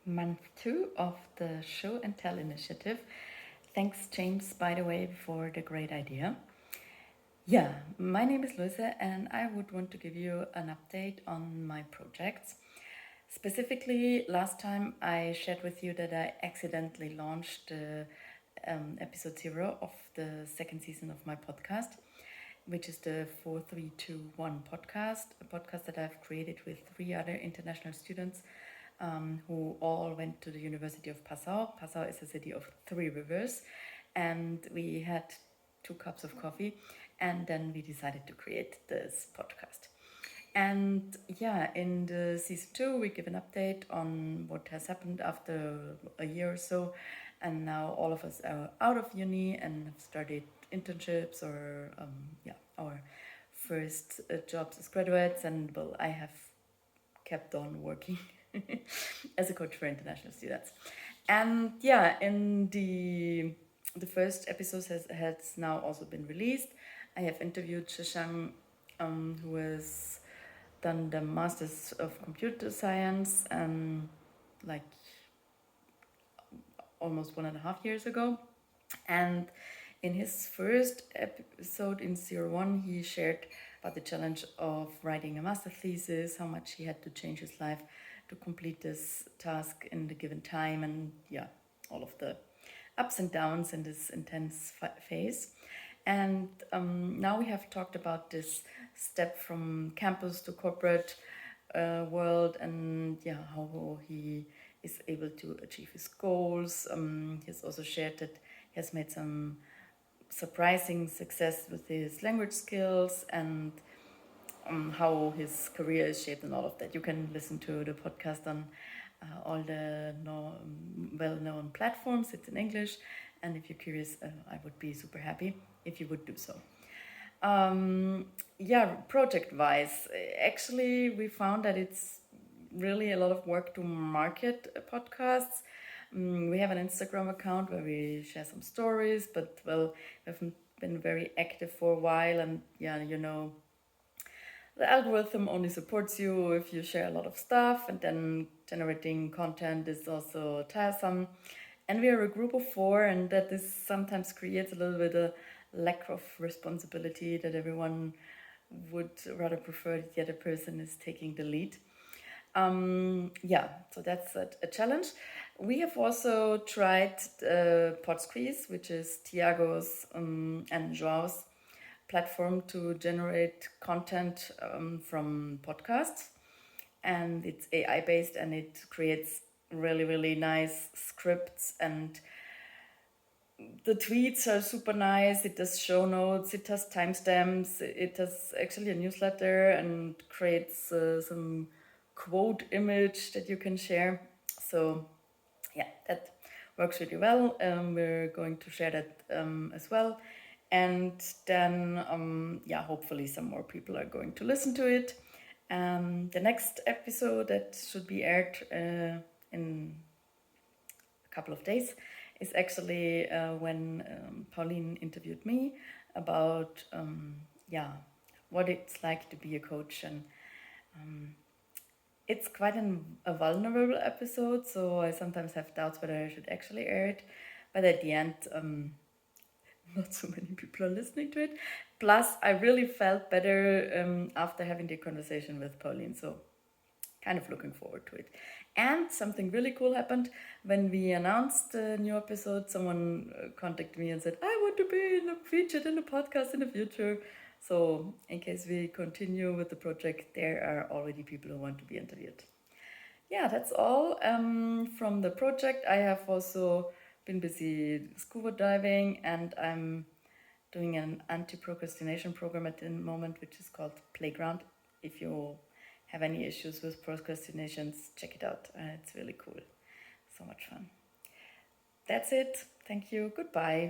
month 2 of the Show and Tell initiative. Thanks, James, by the way, for the great idea. Yeah, my name is Luisa, and I would want to give you an update on my projects. Specifically, last time I shared with you that I accidentally launched episode 0 of the second season of my podcast, which is the 4321 podcast, a podcast that I've created with 3 other international students who all went to the University of Passau. Passau is a city of 3 rivers, and we had 2 cups of coffee, and then we decided to create this podcast. And yeah, in the season 2, we give an update on what has happened after a year or so. And now all of us are out of uni and have started internships or our first jobs as graduates. And well, I have kept on working as a coach for international students. And yeah, in the first episode has now also been released. I have interviewed Shishang, who has done the Masters of Computer Science like almost 1.5 years ago. And in his first episode in 01, he shared about the challenge of writing a master thesis, how much he had to change his life to complete this task in the given time, and yeah, all of the ups and downs in this intense phase. And now we have talked about this step from campus to corporate world, and yeah, how he is able to achieve his goals. He's also shared that he has made some surprising success with his language skills, and how his career is shaped and all of that. You can listen to the podcast on all the well-known platforms. It's in English, and if you're curious, I would be super happy if you would do so. Project-wise, actually, we found that it's really a lot of work to market podcasts. We have an Instagram account where we share some stories, but well, we haven't been very active for a while, and yeah, the algorithm only supports you if you share a lot of stuff, and then generating content is also tiresome. And we are a group of 4, and that this sometimes creates a little bit of lack of responsibility, that everyone would rather prefer that the other person is taking the lead. So that's a challenge. We have also tried Podsqueeze, which is Tiago's and Joao's platform to generate content from podcasts. And it's AI based, and it creates really, really nice scripts, and the tweets are super nice. It does show notes, it has timestamps, it has actually a newsletter, and creates some quote image that you can share. So yeah, that works really well. We're going to share that as well. And then, hopefully some more people are going to listen to it. The next episode that should be aired in a couple of days is actually when Pauline interviewed me about what it's like to be a coach. And it's quite a vulnerable episode, so I sometimes have doubts whether I should actually air it. But at the end, not so many people are listening to it. Plus, I really felt better after having the conversation with Pauline, so kind of looking forward to it. And something really cool happened when we announced the new episode. Someone contacted me and said, I want to be featured in a podcast in the future. So in case we continue with the project, there are already people who want to be interviewed. Yeah, that's all from the project. I have also been busy scuba diving, and I'm doing an anti-procrastination program at the moment, which is called Playground. If you have any issues with procrastinations, check it out. It's really cool. So much fun. That's it. Thank you. Goodbye.